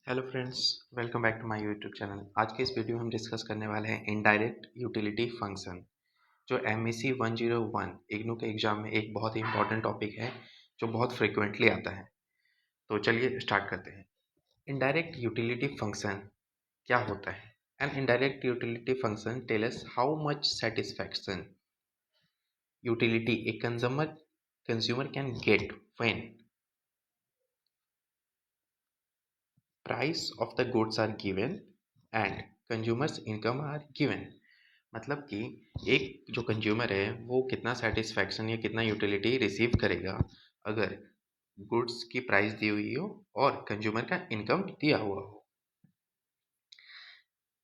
Hello friends, welcome back to my YouTube channel. आज के इस वीडियो में हम डिस्कस करने वाले हैं इनडायरेक्ट यूटिलिटी फंक्शन, जो MEC 101 इग्नू के एग्जाम में एक बहुत ही इंपॉर्टेंट टॉपिक है जो बहुत फ्रिक्वेंटली आता है। तो चलिए स्टार्ट करते हैं। इनडायरेक्ट यूटिलिटी फंक्शन क्या होता है? An indirect utility function tell us how much satisfaction utility a consumer can get when price of the goods are given and consumers income are given। मतलब कि एक जो कंज्यूमर है वो कितना सेटिस्फैक्शन या कितना यूटिलिटी रिसीव करेगा अगर गुड्स की प्राइस दी हुई हो और कंज्यूमर का इनकम दिया हुआ हो।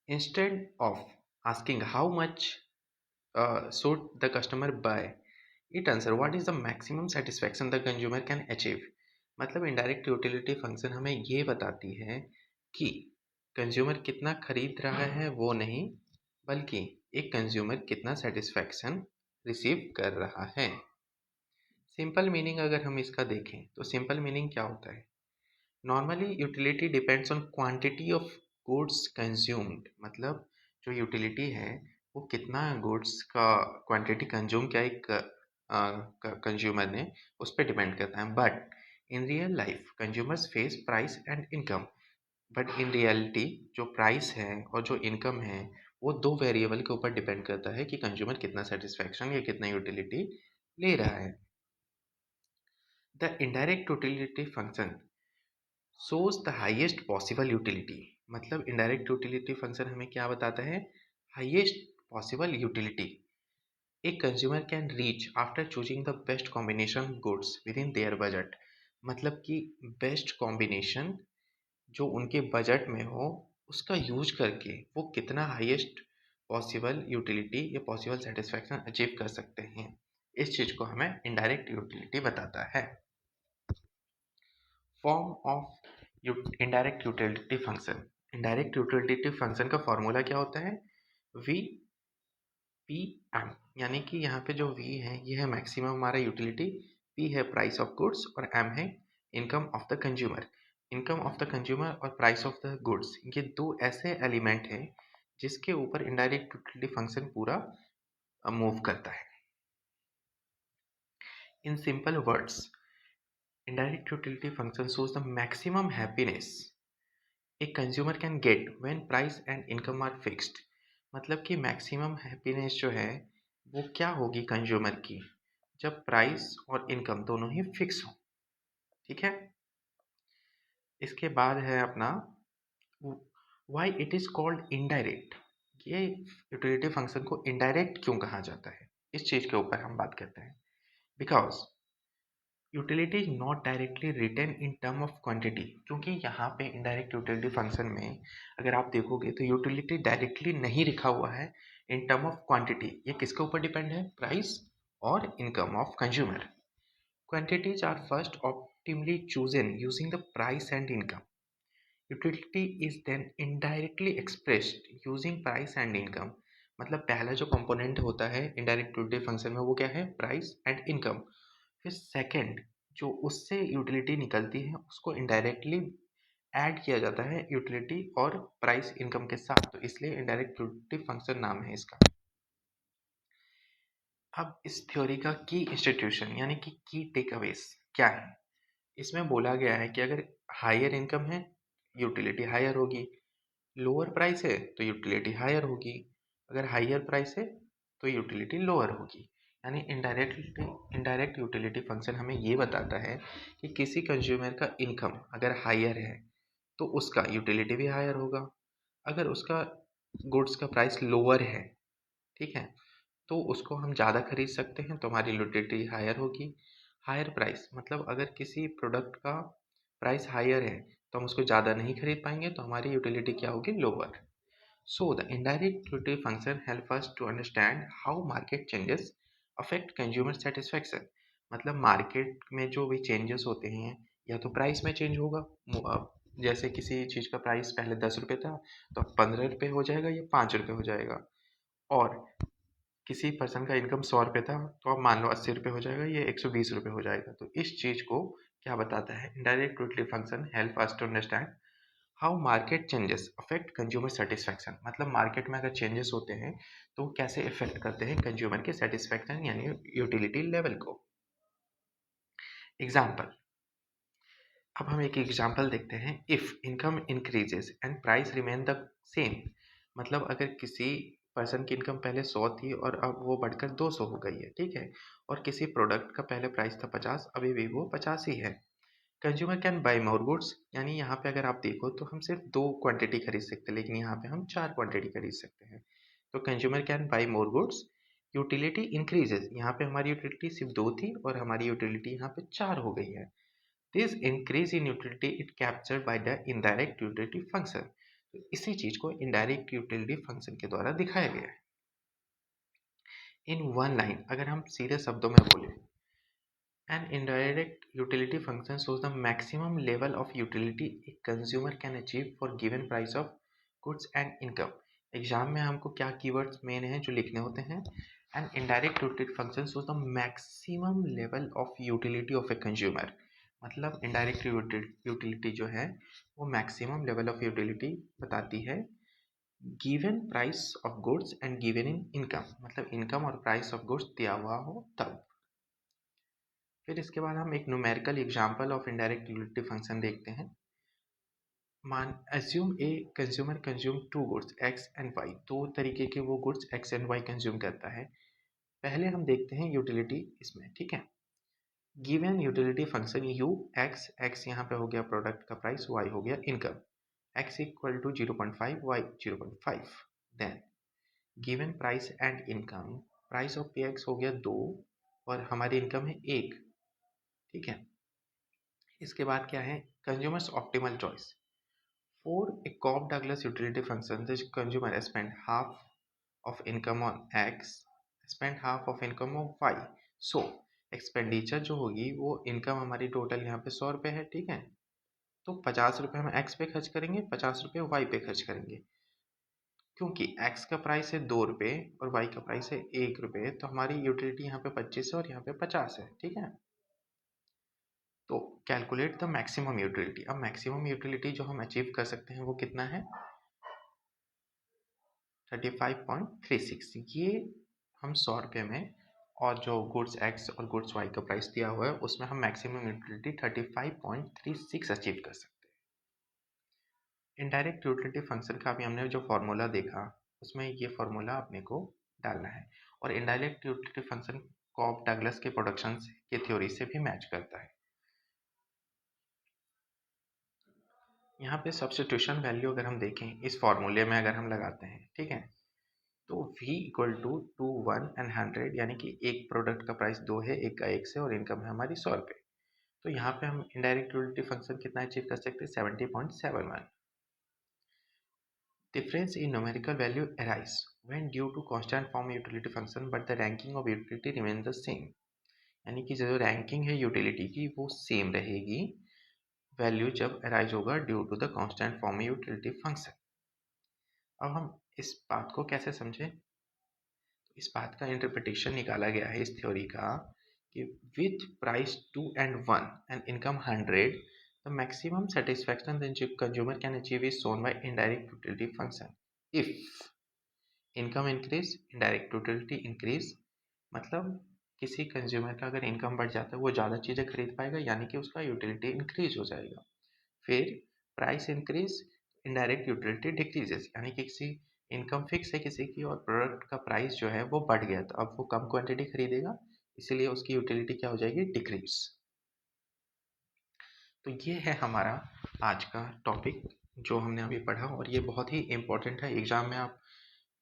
Instead of asking how much should the customer buy, it answer what is the maximum satisfaction the consumer can achieve। मतलब इनडायरेक्ट यूटिलिटी फंक्शन हमें ये बताती है कि कंज्यूमर कितना खरीद रहा है वो नहीं, बल्कि एक कंज्यूमर कितना सेटिस्फैक्शन रिसीव कर रहा है। सिंपल मीनिंग अगर हम इसका देखें तो सिंपल मीनिंग क्या होता है? Normally utility depends on quantity of goods consumed. मतलब जो यूटिलिटी है वो कितना गुड्स का क्वांटिटी कंज्यूम किया एक कंज्यूमर ने, उस पर डिपेंड करता है। But in real life consumers face price and income. But in reality जो प्राइस है और जो इनकम है वो दो वेरिएबल के ऊपर डिपेंड करता है कि कंज्यूमर कितना सेटिस्फैक्शन या कितना यूटिलिटी ले रहा है। The indirect utility function shows the highest possible utility। मतलब इनडायरेक्ट यूटिलिटी फंक्शन हमें क्या बताता है? हाईएस्ट पॉसिबल यूटिलिटी एक consumer can reach after choosing the best combination goods with in their budget. मतलब कि बेस्ट कॉम्बिनेशन जो उनके बजट में हो उसका यूज करके वो कितना हाईएस्ट पॉसिबल यूटिलिटी या पॉसिबल सेटिस्फैक्शन अचीव कर सकते हैं। इस चीज़ को हमें इनडायरेक्ट यूटिलिटी बताता है। Form of indirect utility function. Indirect utility function का फॉर्मूला क्या होता है? V P M. यानी कि यहाँ पे जो वी है ये है मैक्सिमम हमारा यूटिलिटी, पी है प्राइस ऑफ गुड्स और एम है income of the consumer. Income of the consumer और प्राइस ऑफ द गुड्स ये दो ऐसे एलिमेंट हैं जिसके ऊपर इनडायरेक्ट यूटिलिटी फंक्शन पूरा मूव करता है। In simple words, indirect utility function shows the maximum happiness a consumer can get when price and income are fixed। मतलब कि मैक्सिमम हैप्पीनेस जो है वो क्या होगी कंज्यूमर की जब प्राइस और इनकम दोनों ही फिक्स हो। ठीक है। इसके बाद है अपना why it is called indirect. ये यूटिलिटी फंक्शन को इनडायरेक्ट क्यों कहा जाता है, इस चीज के ऊपर हम बात करते हैं। Because utility is not directly written in term of quantity. क्योंकि यहाँ पे इनडायरेक्ट यूटिलिटी फंक्शन में अगर आप देखोगे तो यूटिलिटी डायरेक्टली नहीं लिखा हुआ है इन टर्म ऑफ क्वांटिटी। ये किसके ऊपर डिपेंड है? प्राइस और income of consumer. Quantities are first optimally chosen using the price and income. Utility is then indirectly expressed using price and income. मतलब पहला जो कंपोनेंट होता है इनडायरेक्ट यूटिलिटी फंक्शन में वो क्या है? Price and income. फिर सेकंड जो उससे यूटिलिटी निकलती है उसको इनडायरेक्टली ऐड किया जाता है यूटिलिटी और प्राइस इनकम के साथ, तो इसलिए इनडायरेक्ट यूटिलिटी फंक्शन नाम है इसका। अब इस थ्योरी का की इंस्टीट्यूशन यानी कि की टेक अवेज क्या है? इसमें बोला गया है कि अगर हायर इनकम है यूटिलिटी हायर होगी, लोअर प्राइस है तो यूटिलिटी हायर होगी, अगर हायर प्राइस है तो यूटिलिटी लोअर होगी। यानी इनडायरेक्ट यूटिलिटी फंक्शन हमें ये बताता है कि किसी कंज्यूमर का इनकम अगर हायर है तो उसका यूटिलिटी भी हायर होगा। अगर उसका गुड्स का प्राइस लोअर है, ठीक है, तो उसको हम ज़्यादा खरीद सकते हैं तो हमारी यूटिलिटी हायर होगी। हायर प्राइस मतलब अगर किसी प्रोडक्ट का प्राइस हायर है तो हम उसको ज़्यादा नहीं खरीद पाएंगे तो हमारी यूटिलिटी क्या होगी? Lower. So the indirect utility function help us to understand how market changes affect consumer satisfaction। मतलब मार्केट में जो भी चेंजेस होते हैं या तो प्राइस में चेंज होगा, जैसे किसी चीज़ का प्राइस पहले 10 रुपये था तो अब 15 रुपये हो जाएगा या 5 रुपये हो जाएगा, और किसी पर्सन का इनकम 100 रुपये था तो अब मान लो 80 रुपये हो जाएगा, ये 120 रुपये हो जाएगा। तो इस चीज़ को क्या बताता है? Indirect utility function help us to understand how market changes affect consumer satisfaction, मतलब मार्केट में अगर चेंजेस होते हैं तो कैसे इफेक्ट करते हैं कंज्यूमर के सेटिस्फैक्शन यानी यूटिलिटी लेवल को। एग्जाम्पल, अब हम एक एग्जाम्पल देखते हैं। If income increases and price remain the same, मतलब अगर किसी पर्सन की इनकम पहले 100 थी और अब वो बढ़कर 200 हो गई है, ठीक है, और किसी प्रोडक्ट का पहले प्राइस था 50, अभी भी वो 50 ही है। Consumer can buy more goods, यानी यहाँ पे अगर आप देखो तो हम सिर्फ 2 क्वांटिटी खरीद सकते हैं, लेकिन यहाँ पे हम 4 क्वांटिटी खरीद सकते हैं। तो consumer can buy more goods, utility increases, यहाँ पे हमारी यूटिलिटी सिर्फ 2 थी और हमारी यूटिलिटी यहाँ पे 4 हो गई है। This increase in utility it captured by the indirect utility function, तो इसी चीज को इनडायरेक्ट यूटिलिटी फंक्शन के द्वारा दिखाया गया है। इन वन लाइन अगर हम सीधे शब्दों में बोले, an indirect utility function shows the maximum level of utility a consumer can achieve for given price of goods and income। Exam में हमको क्या कीवर्ड्स मेन है जो लिखने होते हैं। An indirect utility function shows the maximum level of utility of a consumer, मतलब indirect utility जो है वो मैक्सिमम लेवल ऑफ यूटिलिटी बताती है given price of goods and given in income, मतलब इनकम और प्राइस ऑफ गुड्स दिया हुआ हो तब। फिर इसके बाद हम एक numerical example of indirect utility function देखते हैं। मान assume a consumer consume two goods X and Y, दो तरीके के वो goods X and Y consume करता है। पहले हम देखते हैं यूटिलिटी इसमें, ठीक है। Given utility function you x, x यहाँ पे हो गया प्रोडक्ट का प्राइस, वाई हो गया income, X equal to 0.5, Y 0.5। Then given price and income, price of पे एक्स हो गया 2 और हमारी इनकम है 1, ठीक है। इसके बाद क्या है, consumers optimal choice. For a Cobb Douglas utility function the consumer spend half of income on X, spend half of income on Y. So expenditure जो होगी वो इनकम हमारी टोटल यहाँ पे 100 रुपये है, ठीक है। तो 50 रुपये हम एक्स पे खर्च करेंगे, 50 रुपये वाई पे खर्च करेंगे। क्योंकि एक्स का प्राइस है 2 रुपये और वाई का प्राइस है 1 रुपये, तो हमारी यूटिलिटी यहाँ पे 25 है और यहाँ पे 50 है, ठीक है। तो कैलकुलेट द मैक्सिमम यूटिलिटी। अब मैक्सिमम यूटिलिटी जो हम अचीव कर सकते हैं वो कितना है, 35.36। ये हम 100 रुपये में, और जो गुड्स एक्स और गुड्स वाई का प्राइस दिया हुआ है उसमें हम मैक्सिमम यूटिलिटी 35.36 अचीव कर सकते हैं। इनडायरेक्ट यूटिलिटी फंक्शन का भी हमने जो फॉर्मूला देखा उसमें ये फॉर्मूला अपने को डालना है, और indirect utility function Cobb Douglas के प्रोडक्शन के थ्योरी से भी मैच करता है। यहाँ पे सब्स्टिट्यूशन वैल्यू अगर हम देखें इस फॉर्मूले में अगर हम लगाते हैं, ठीक है, तो v इक्वल टू 2, 1 एंड 100, यानी कि एक प्रोडक्ट का प्राइस 2 है, एक का 1 से, और इनकम है हमारी 100 रुपये। तो यहाँ पे हम इनडायरेक्ट यूटिलिटी फंक्शन कितना अचीव कर सकते हैं, 70.71। Difference in numerical value arise when due to constant form utility function but the ranking of utility remain the same, यानी कि जो रैंकिंग है यूटिलिटी की वो सेम रहेगी वैल्यू जब अराइज होगा due to the constant form utility function. अब हम इस बात को कैसे समझें, इस बात का इंटरप्रिटेशन निकाला गया है इस थ्योरी का कि with price 2 and 1 and income 100, the maximum satisfaction the consumer can achieve is shown by indirect utility function. If income increase indirect utility increase, मतलब किसी कंज्यूमर का अगर इनकम बढ़ जाता है वो ज़्यादा चीज़ें खरीद पाएगा, यानी कि उसका यूटिलिटी इंक्रीज हो जाएगा। फिर price increase, indirect utility decreases, यानी कि किसी इनकम फिक्स है किसी की और प्रोडक्ट का प्राइस जो है वो बढ़ गया, तो अब वो कम क्वांटिटी खरीदेगा, इसीलिए उसकी यूटिलिटी क्या हो जाएगी, डिक्रीज। तो ये है हमारा आज का टॉपिक जो हमने अभी पढ़ा, और ये बहुत ही इम्पोर्टेंट है एग्जाम में। आप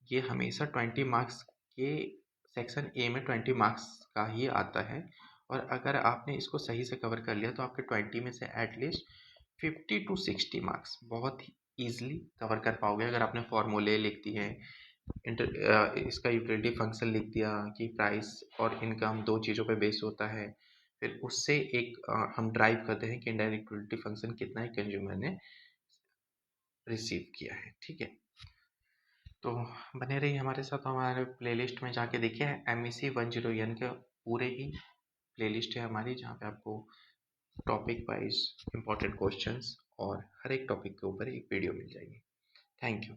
ये हमेशा 20 मार्क्स के, सेक्शन ए में 20 मार्क्स का ही आता है, और अगर आपने इसको सही से कवर कर लिया तो आपके 20 में से एटलीस्ट 50 to 60 मार्क्स बहुत ही ईजिली कवर कर पाओगे अगर आपने फॉर्मूले लिख दिए, इसका यूटिलिटी फंक्शन लिख दिया कि प्राइस और इनकम दो चीज़ों पे बेस होता है, फिर उससे एक हम ड्राइव करते हैं कि इनडायरेक्ट यूटिलिटी फंक्शन कितना है कंज्यूमर ने रिसीव किया है, ठीक है। तो बने रहिए हमारे साथ, हमारे प्लेलिस्ट में जाके देखिए MEC 10 के पूरे ही प्लेलिस्ट है हमारी, जहाँ पे आपको टॉपिक वाइज इम्पोर्टेंट क्वेश्चंस और हर एक टॉपिक के ऊपर एक वीडियो मिल जाएगी। Thank you.